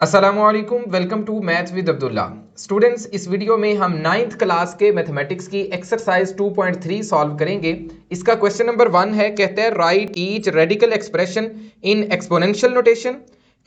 अस्सलामुअलैकुम, welcome to maths with Abdullah. Students, इस video में हम 9th क्लास के मैथमेटिक्स की एक्सरसाइज 2.3 सॉल्व करेंगे। इसका क्वेश्चन नंबर 1 है, कहते हैं right each radical expression in exponential notation.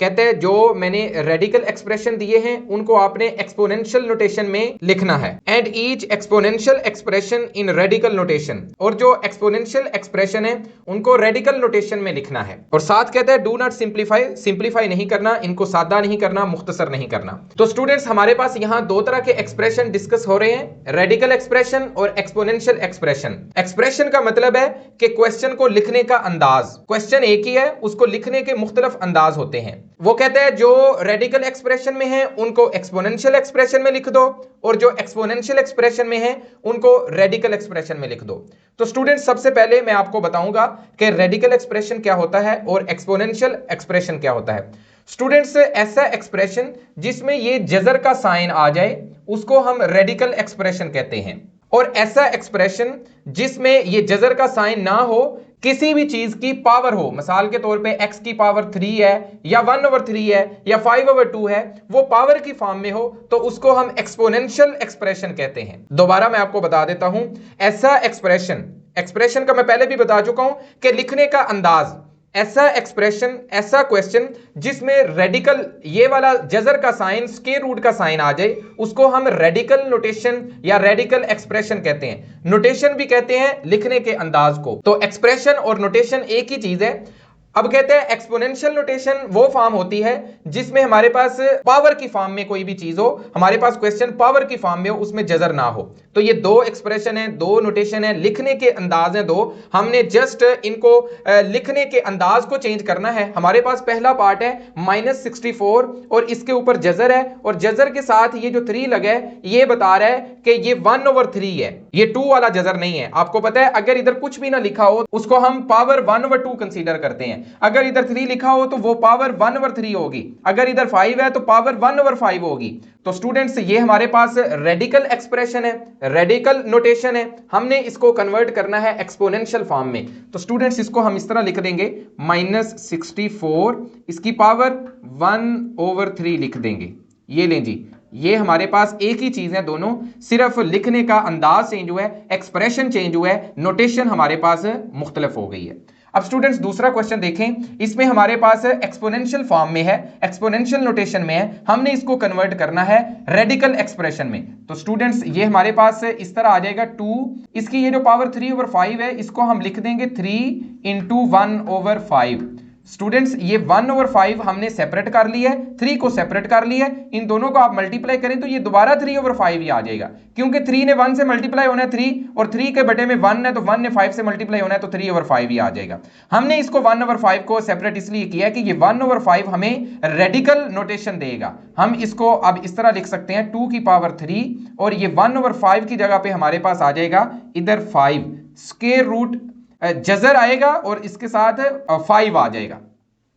कहते हैं जो मैंने रेडिकल एक्सप्रेशन दिए हैं उनको आपने एक्सपोनेंशियल नोटेशन में लिखना है। And each exponential expression in radical notation, और जो एक्सपोनेंशियल एक्सप्रेशन है उनको रेडिकल नोटेशन में लिखना है। और साथ कहते हैं डू नॉट सिंप्लीफाई, सिंप्लीफाई नहीं करना, इनको सादा नहीं करना, मुख्तसर नहीं करना। तो स्टूडेंट्स, हमारे पास यहाँ दो तरह के एक्सप्रेशन डिस्कस हो रहे हैं, रेडिकल एक्सप्रेशन और एक्सपोनेंशियल एक्सप्रेशन। एक्सप्रेशन का मतलब है कि क्वेश्चन को लिखने का अंदाज, क्वेश्चन एक ही है, उसको लिखने के मुख्तलिफ अंदाज होते हैं। वो कहते हैं जो रेडिकल एक्सप्रेशन में है उनको एक्सपोनेंशियल एक्सप्रेशन में लिख दो, और जो एक्सपोनेंशियल एक्सप्रेशन में है उनको रेडिकल एक्सप्रेशन में लिख दो। तो स्टूडेंट्स, सबसे पहले मैं आपको बताऊंगा कि रेडिकल एक्सप्रेशन क्या होता है और एक्सपोनेंशियल एक्सप्रेशन क्या होता है। स्टूडेंट्स, ऐसा एक्सप्रेशन जिसमें ये जजर का साइन आ जाए उसको हम रेडिकल एक्सप्रेशन कहते हैं, और ऐसा एक्सप्रेशन जिसमें ये जजर का साइन ना हो, किसी भी चीज की पावर हो, मिसाल के तौर पे x की पावर 3 है या 1/3 है या 5/2 है, वो पावर की फॉर्म में हो तो उसको हम एक्सपोनेंशियल एक्सप्रेशन कहते हैं। दोबारा मैं आपको बता देता हूं, ऐसा एक्सप्रेशन, एक्सप्रेशन का मैं पहले भी बता चुका हूं कि लिखने का अंदाज, ऐसा एक्सप्रेशन, ऐसा क्वेश्चन जिसमें रेडिकल, ये वाला जजर का साइन, स्क्वायर रूट का साइन आ जाए, उसको हम रेडिकल नोटेशन या रेडिकल एक्सप्रेशन कहते हैं। नोटेशन भी कहते हैं लिखने के अंदाज को। तो एक्सप्रेशन और नोटेशन एक ही चीज है। अब कहते हैं एक्सपोनेंशियल नोटेशन वो फॉर्म होती है जिसमें हमारे पास पावर की फॉर्म में कोई भी चीज हो, हमारे पास क्वेश्चन पावर की फॉर्म में हो, उसमें जजर ना हो। तो ये दो एक्सप्रेशन है, दो नोटेशन है, लिखने के अंदाज है दो। हमने जस्ट इनको लिखने के अंदाज को चेंज करना है। हमारे पास पहला पार्ट है -64 और इसके ऊपर जजर है, और जजर के साथ ये जो 3 लगा है ये बता रहा है कि ये 1/3 है, ये 2 वाला जजर नहीं है। आपको पता है अगर इधर कुछ भी ना लिखा हो उसको हम पावर 1/2 कंसीडर करते हैं। अगर इधर 3 लिखा हो तो वो पावर 1/3 होगी, अगर इधर 5 है तो पावर 1/5 होगी। तो स्टूडेंट्स, ये हमारे पास रेडिकल एक्सप्रेशन है, रेडिकल नोटेशन है, हमने इसको कन्वर्ट करना है एक्सपोनेंशियल फॉर्म में। तो स्टूडेंट्स, इसको हम इस तरह लिख देंगे, -64 इसकी पावर 1/3 लिख देंगे। ये लें जी, ये हमारे पास एक ही चीज है, दोनों सिर्फ लिखने का अंदाज चेंज हुआ है, एक्सप्रेशन चेंज हुआ है, नोटेशन हमारे पास मुख्तलिफ हो गई है। अब स्टूडेंट्स, दूसरा क्वेश्चन देखें, इसमें हमारे पास एक्सपोनेंशियल फॉर्म में है, एक्सपोनेंशियल नोटेशन में है, हमने इसको कन्वर्ट करना है रेडिकल एक्सप्रेशन में। तो स्टूडेंट्स, ये हमारे पास इस तरह आ जाएगा 2, इसकी ये जो पावर 3/5 है इसको हम लिख देंगे 3 × 1/5। स्टूडेंट्स, ये 1/5 हमने सेपरेट कर लिया है, 3 को सेपरेट कर लिया है, इन दोनों को आप मल्टीप्लाई करें तो ये दोबारा 3/5 ही आ जाएगा, क्योंकि 3 ने 1 से मल्टीप्लाई होना है 3, और 3 के बटे में 1 है तो 1 ने 5 से मल्टीप्लाई होना है तो 3/5 ही आ जाएगा। हमने इसको 1/5 को सेपरेट इसलिए किया है कि ये 1/5 हमें रेडिकल नोटेशन देगा। हम इसको अब इस तरह लिख सकते हैं 2 की पावर 3, और ये 1/5 की जगह पे हमारे पास आ जाएगा इधर 5, स्क्वायर रूट जजर आएगा और इसके साथ 5 आ जाएगा।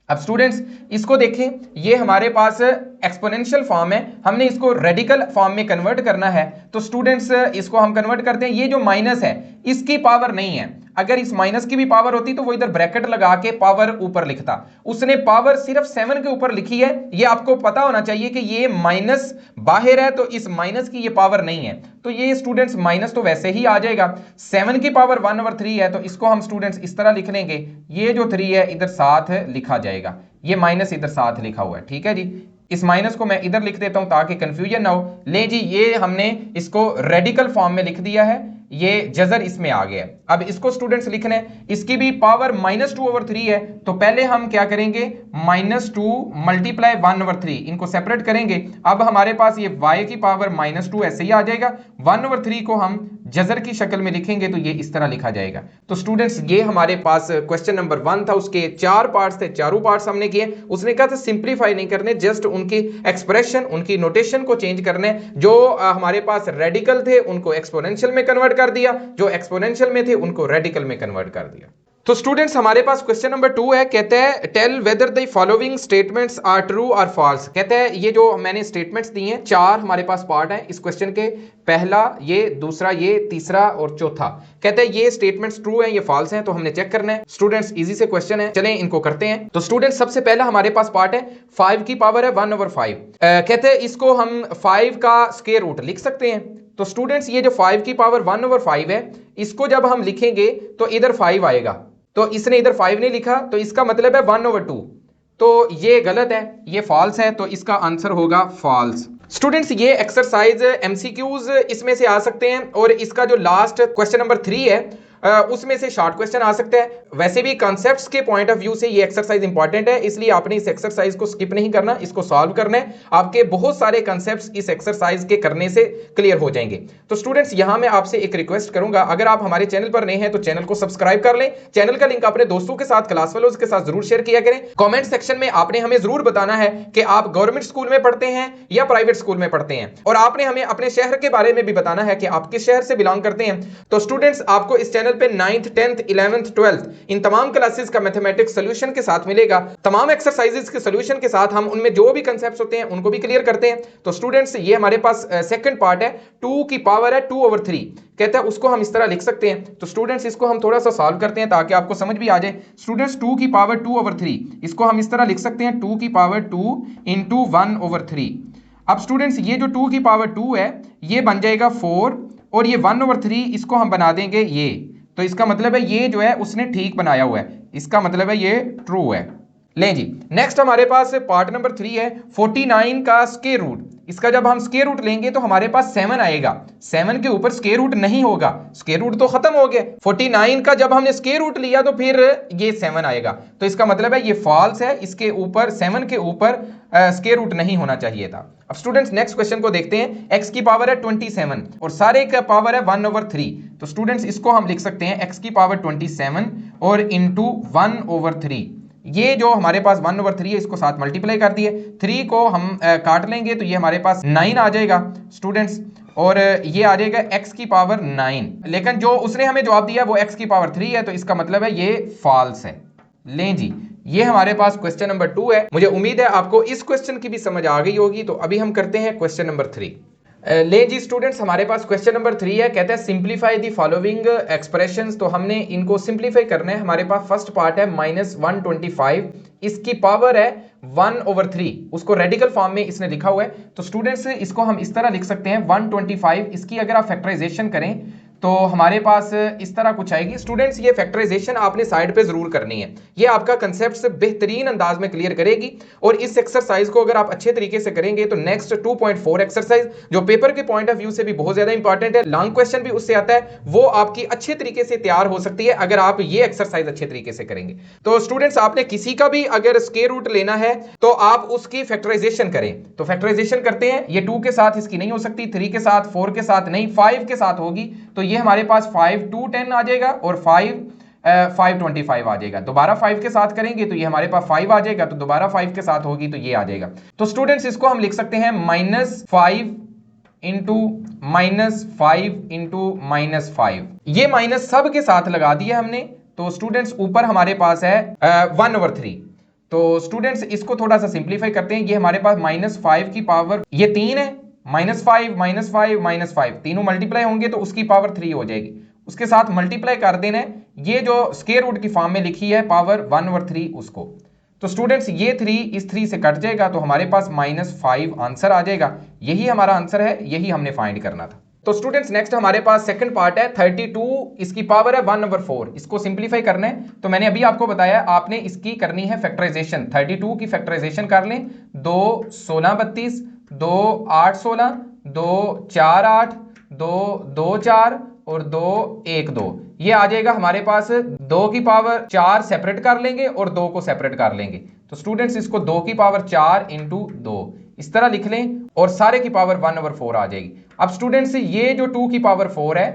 अब स्टूडेंट्स, इसको देखें, ये हमारे पास एक्सपोनेंशियल फॉर्म है, हमने इसको रेडिकल फॉर्म में कन्वर्ट करना है। तो स्टूडेंट्स, इसको हम कन्वर्ट करते हैं, ये जो माइनस है इसकी पावर नहीं है, अगर इस माइनस की भी पावर होती तो वो इधर ब्रैकेट लगा के पावर ऊपर लिखता, उसने पावर सिर्फ 7 के ऊपर लिखी है। ये आपको पता होना चाहिए कि ये माइनस बाहर है तो इस माइनस की ये पावर नहीं है, तो ये स्टूडेंट्स माइनस तो वैसे ही आ जाएगा। 7 की पावर 1/3 है तो इसको हम स्टूडेंट्स इस तरह लिख लेंगे, ये जो 3 है इधर साथ लिखा जाएगा, ये माइनस इधर साथ लिखा हुआ है, ठीक है जी। इस माइनस को मैं इधर लिख देता हूं ताकि कंफ्यूजन ना हो। ले जी, ये हमने इसको रेडिकल फॉर्म में लिख दिया है, ये जजर इसमें आ गया। अब इसको स्टूडेंट्स लिखना है, इसकी भी पावर -2/3 है, तो पहले हम क्या करेंगे, -2 × 1/3, इनको सेपरेट करेंगे। अब हमारे पास ये y की पावर -2 ऐसे ही आ जाएगा, 1/3 को हम जजर की शक्ल में लिखेंगे तो ये इस तरह लिखा जाएगा। तो स्टूडेंट्स, ये हमारे पास क्वेश्चन नंबर 1 था, उसके 4 पार्ट्स थे, चारों पार्ट्स हमने किए। उसने कहा था सिंप्लीफाई नहीं करने, जस्ट उनकी एक्सप्रेशन, उनकी नोटेशन को चेंज करने। जो हमारे पास रेडिकल थे उनको एक्सपोनेंशियल में कन्वर्ट कर दिया, जो एक्सपोनेंशियल में थे उनको रेडिकल में कन्वर्ट कर दिया। तो स्टूडेंट्स हमारे पास क्वेश्चन नंबर 2 है, कहते हैं tell whether the following statements are true और फॉल्स। कहते हैं ये जो मैंने स्टेटमेंट्स दी हैं, 4 हमारे पास पार्ट है इस क्वेश्चन के, पहला ये, दूसरा ये, तीसरा और चौथा। कहते हैं ये स्टेटमेंट्स ट्रू हैं, ये फॉल्स हैं, तो हमने चेक करना है। स्टूडेंट्स इजी से क्वेश्चन है, चलें इनको करते हैं। तो स्टूडेंट्स सबसे पहला हमारे पास पार्ट है 5 की पावर है 1/5। कहते हैं इसको हम 5 का स्क्वायर रूट लिख सकते हैं। तो स्टूडेंट्स ये जो 5 की पावर 1/5 है, इसको जब हम लिखेंगे तो इधर 5 आएगा, तो इसने इधर 5 नहीं लिखा, तो इसका मतलब है 1/2। तो ये गलत है, ये फॉल्स है, तो इसका आंसर होगा फॉल्स। स्टूडेंट्स ये एक्सरसाइज एमसीक्यूज इसमें से आ सकते हैं, और इसका जो लास्ट क्वेश्चन नंबर 3 है उसमें से शॉर्ट क्वेश्चन आ सकते हैं। वैसे भी कॉन्सेप्ट्स के पॉइंट ऑफ व्यू से ये एक्सरसाइज इंपॉर्टेंट है, इसलिए आपने इस एक्सरसाइज को स्किप नहीं करना, इसको सॉल्व करना है। आपके बहुत सारे कॉन्सेप्ट्स इस एक्सरसाइज के करने से क्लियर हो जाएंगे। तो स्टूडेंट्स यहां मैं आपसे एक रिक्वेस्ट करूंगा, अगर आप हमारे चैनल पर नए हैं तो चैनल को सब्सक्राइब कर लें। चैनल का लिंक अपने दोस्तों के साथ, क्लास फेलोज के साथ जरूर शेयर किया करें। कॉमेंट सेक्शन में आपने हमें जरूर बताना है कि आप गवर्नमेंट स्कूल में पढ़ते हैं या प्राइवेट स्कूल में पढ़ते हैं, और आपने हमें अपने शहर के बारे में भी बताना है कि आप किस शहर से बिलोंग करते हैं। तो स्टूडेंट्स आपको इस चैनल पे 9th 10th 11th 12th इन तमाम क्लासेस का मैथमेटिक्स सॉल्यूशन के साथ मिलेगा। तमाम एक्सरसाइजेस के सॉल्यूशन के साथ हम उनमें जो भी कांसेप्ट्स होते हैं उनको भी क्लियर करते हैं। तो स्टूडेंट्स ये हमारे पास सेकंड पार्ट है, 2 की पावर है 2/3। कहता है उसको हम इस तरह लिख सकते हैं। तो स्टूडेंट्स इसको हम थोड़ा सा सॉल्व करते हैं ताकि आपको समझ भी आ जाए। स्टूडेंट्स 2 की पावर 2/3 इसको हम इस तरह लिख सकते हैं, 2 की पावर 2 इंटू 1/3। अब स्टूडेंट्स ये जो 2 की पावर 2 है ये बन जाएगा 4, और ये 1/3 इसको हम बना देंगे ये। तो इसका मतलब है ये जो है उसने ठीक बनाया हुआ है, इसका मतलब है ये ट्रू है। लें जी, नेक्स्ट हमारे पास पार्ट नंबर 3 है 49 का स्क्वायर रूट। इसका जब हम स्क्वायर रूट लेंगे तो हमारे पास 7 आएगा, 7 के ऊपर स्क्वायर रूट नहीं होगा, स्क्वायर रूट तो खत्म हो गया। 49 का जब हमने स्क्वायर रूट लिया तो फिर ये 7 आएगा, तो इसका मतलब है ये फॉल्स है, इसके ऊपर 7 के ऊपर स्क्वायर रूट नहीं होना चाहिए था। अब स्टूडेंट्स नेक्स्ट क्वेश्चन को देखते हैं। x की पावर है 27 और सारे का पावर है 1/3। तो स्टूडेंट्स इसको हम लिख सकते हैं x की पावर 27 और इंटू 1/3। ये जो हमारे पास 1/3 है इसको साथ मल्टीप्लाई कर दिए, 3 को हम काट लेंगे तो ये हमारे पास 9 आ जाएगा स्टूडेंट्स, और ये आ जाएगा x की पावर 9। लेकिन जो उसने हमें जवाब दिया वो x की पावर 3 है, तो इसका मतलब है ये फॉल्स है। लें जी, ये हमारे पास क्वेश्चन नंबर 2 है। मुझे उम्मीद है आपको इस क्वेश्चन की भी समझ आ गई होगी। तो अभी हम करते हैं क्वेश्चन नंबर 3। ले जी स्टूडेंट्स हमारे पास क्वेश्चन नंबर 3 है, कहता है सिंप्लीफाई द फॉलोइंग एक्सप्रेशंस। तो हमने इनको सिंप्लीफाई करना है। हमारे पास फर्स्ट पार्ट है -125, इसकी पावर है 1/3, उसको रेडिकल फॉर्म में इसने लिखा हुआ है। तो स्टूडेंट्स इसको हम इस तरह लिख सकते हैं 125, इसकी अगर आप फैक्टराइजेशन करें तो हमारे पास इस तरह कुछ आएगी। स्टूडेंट्स ये फैक्टराइजेशन आपने साइड पे जरूर करनी है, ये आपका कंसेप्ट से बेहतरीन अंदाज में क्लियर करेगी। और इस एक्सरसाइज को अगर आप अच्छे तरीके से करेंगे तो नेक्स्ट 2.4 एक्सरसाइज जो पेपर के पॉइंट ऑफ व्यू से भी बहुत ज्यादा इंपॉर्टेंट है, लॉन्ग क्वेश्चन भी उससे आता है, वो आपकी अच्छे तरीके से तैयार हो सकती है अगर आप ये एक्सरसाइज अच्छे तरीके से करेंगे। तो स्टूडेंट्स आपने किसी का भी अगर स्क्वायर रूट लेना है तो आप उसकी फैक्टराइजेशन करें। तो फैक्टराइजेशन करते हैं, ये 2 के साथ इसकी नहीं हो सकती, 3 के साथ, 4 के साथ नहीं, 5 के साथ होगी। तो ये हमारे पास 5 2 10 आ जाएगा और 525 आ जाएगा। दोबारा 5 के साथ करेंगे तो ये हमारे पास 5 आ जाएगा, तो दोबारा 5 के साथ होगी तो ये आ जाएगा। तो स्टूडेंट्स इसको हम लिख सकते हैं -5 इंटू -5 इंटू -5। ये माइनस सब के साथ लगा दिया हमने। तो स्टूडेंट्स ऊपर हमारे पास है 1/3। तो स्टूडेंट्स इसको थोड़ा सा सिंप्लीफाई करते हैं। ये हमारे पास -5 की पावर ये 3 है, -5 -5 -5 तीनों मल्टीप्लाई होंगे तो उसकी पावर 3 हो जाएगी, उसके साथ मल्टीप्लाई कर देना है। ये जो स्क्वायर रूट की फॉर्म में लिखी है पावर 1/3 उसको। तो स्टूडेंट्स ये 3 इस 3 से कट जाएगा तो हमारे पास -5 आंसर आ जाएगा। यही हमारा आंसर है, यही हमने फाइंड करना था। तो स्टूडेंट्स नेक्स्ट हमारे पास सेकंड पार्ट है 32, इसकी पावर है 1/4, इसको सिंप्लीफाई करना है। तो मैंने अभी आपको बताया आपने इसकी करनी है फैक्टराइजेशन। 32 की फैक्टराइजेशन कर लें, 2 16 32, 2 8 16, 2 4 8, 2 2 4 और 2 1 2। ये आ जाएगा हमारे पास 2 की पावर 4 सेपरेट कर लेंगे और 2 को सेपरेट कर लेंगे। तो स्टूडेंट्स इसको 2 की पावर 4 इंटू 2 इस तरह लिख लें और सारे की पावर 1/4 आ जाएगी। अब स्टूडेंट्स ये जो 2 की पावर 4 है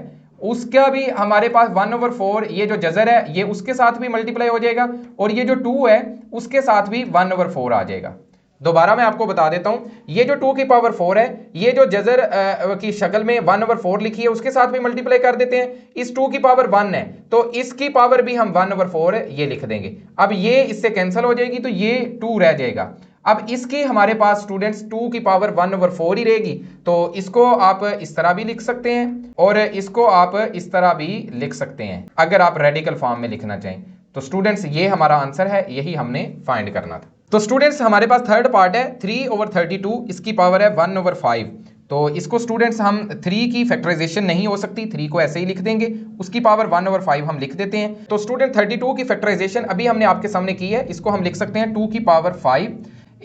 उसका भी हमारे पास 1/4, ये जो जजर है ये उसके साथ भी मल्टीप्लाई हो जाएगा और ये जो 2 है उसके साथ भी 1/4 आ जाएगा। दोबारा मैं आपको बता देता हूं, ये जो 2 की पावर 4 है, ये जो जजर की शक्ल में 1/4 लिखी है उसके साथ भी मल्टीप्लाई कर देते हैं। इस 2 की पावर 1 है तो इसकी पावर भी हम 1/4 है ये लिख देंगे। अब ये इससे कैंसिल हो जाएगी तो ये 2 रह जाएगा। अब इसकी हमारे पास स्टूडेंट्स 2 की पावर 1/4 ही रहेगी, तो इसको आप इस तरह भी लिख सकते हैं और इसको आप इस तरह भी लिख सकते हैं अगर आप रेडिकल फॉर्म में लिखना चाहें। तो स्टूडेंट्स ये हमारा आंसर है, यही हमने फाइंड करना था। तो स्टूडेंट्स हमारे पास थर्ड पार्ट है 3/32, इसकी पावर है 1/5। तो इसको स्टूडेंट्स हम 3 की फैक्टराइजेशन नहीं हो सकती, 3 को ऐसे ही लिख देंगे, उसकी पावर 1/5 हम लिख देते हैं। तो स्टूडेंट 32 की फैक्टराइजेशन अभी हमने आपके सामने की है, इसको हम लिख सकते हैं 2 की पावर 5।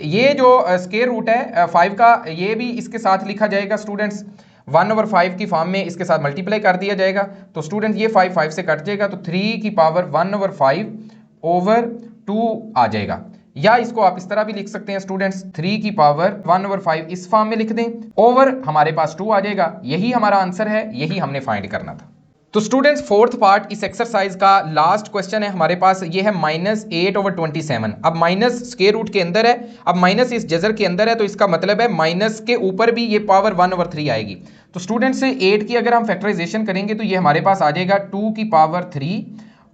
ये जो स्क्वायर रूट है 5 का, ये भी इसके साथ लिखा जाएगा स्टूडेंट्स 1/5 की फॉर्म में, इसके साथ मल्टीप्लाई कर दिया जाएगा। तो स्टूडेंट ये 5 से कट जाएगा तो 3 की पावर 1/5/2 आ जाएगा। या इसको आप इस तरह भी लिख सकते हैं स्टूडेंट्स 3 की पावर 1/5 इस फॉर्म में लिख दें, ओवर हमारे पास 2 आ जाएगा। यही हमारा आंसर है, यही हमने फाइंड करना था। तो स्टूडेंट्स फोर्थ पार्ट इस एक्सरसाइज का लास्ट क्वेश्चन है हमारे पास, ये है -8/27। अब माइनस स्क्वायर रूट के अंदर है, अब माइनस इस जजर के अंदर है, तो इसका मतलब है माइनस के ऊपर भी ये पावर 1/3 आएगी। तो स्टूडेंट्स 8 की अगर हम फैक्टराइजेशन करेंगे तो ये हमारे पास आ जाएगा 2 की पावर 3,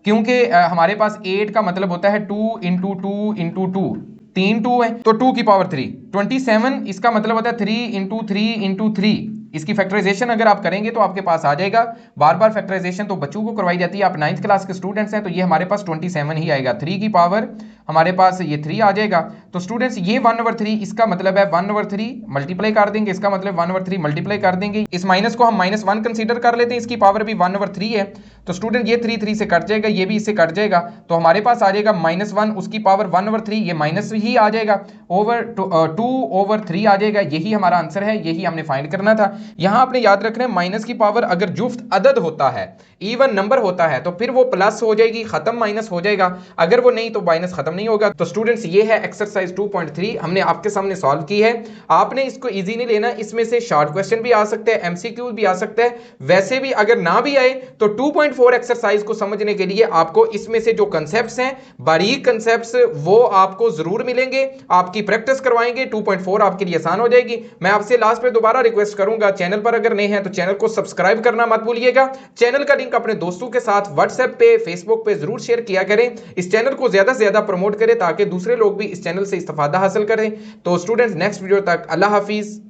क्योंकि हमारे पास 8 का मतलब होता है 2 × 2 × 2, 3 2 है तो 2 की पावर 3। 27 इसका मतलब होता है 3 × 3 × 3। इसकी फैक्टराइजेशन अगर आप करेंगे तो आपके पास आ जाएगा, बार बार फैक्टराइजेशन तो बच्चों को करवाई जाती है, आप 9th क्लास के स्टूडेंट्स हैं तो ये हमारे पास 27 ही आएगा। 3 की पावर हमारे पास ये 3 आ जाएगा। तो स्टूडेंट्स ये 1/3 इसका मतलब है 1/3 मल्टीप्लाई कर देंगे, इसका मतलब 1/3 मल्टीप्लाई कर देंगे। इस माइनस को हम -1 कंसीडर कर लेते हैं, इसकी पावर भी 1/3 है। तो स्टूडेंट ये 3 से कट जाएगा, ये भी इससे कट जाएगा, तो हमारे पास आ जाएगा -1 उसकी पावर 1/3, ये माइनस ही आ जाएगा, ओवर 2/3 आ जाएगा। यही हमारा आंसर है, यही हमने फाइंड करना था। यहां आपने याद रखना है माइनस की पावर अगर जुफ्त अदद होता है, इवन नंबर होता है, तो फिर वो प्लस हो जाएगी, खत्म माइनस हो जाएगा, अगर वो नहीं तो माइनस खत्म नहीं होगा। तो स्टूडेंट्स ये है एक्सरसाइज 2.3 हमने आपके सामने सॉल्व की है। आपने इसको इजी नहीं लेना, इसमें से शॉर्ट क्वेश्चन भी आ सकते हैं, एमसीक्यू भी आ सकता है। वैसे भी अगर ना भी आए तो 2.4 एक्सरसाइज को समझने के लिए आपको इसमें से जो कंसेप्ट्स हैं, बारीक कंसेप्ट्स, वो आपको जरूर मिलेंगे, आपकी प्रैक्टिस करवाएंगे। 2.4 आपके लिए आसान हो जाएगी। मैं आपसे लास्ट में दोबारा रिक्वेस्ट करूंगा, चैनल पर अगर नए हैं तो चैनल को सब्सक्राइब करना मत भूलिएगा। चैनल का लिंक अपने दोस्तों के साथ व्हाट्सएप पे, फेसबुक पे जरूर शेयर किया करें। इस चैनल को ज्यादा से ज्यादा प्रमोट करें ताकि दूसरे लोग भी इस चैनल से इस्तेफादा हासिल करें। तो स्टूडेंट्स नेक्स्ट वीडियो तक अल्लाह हाफिज।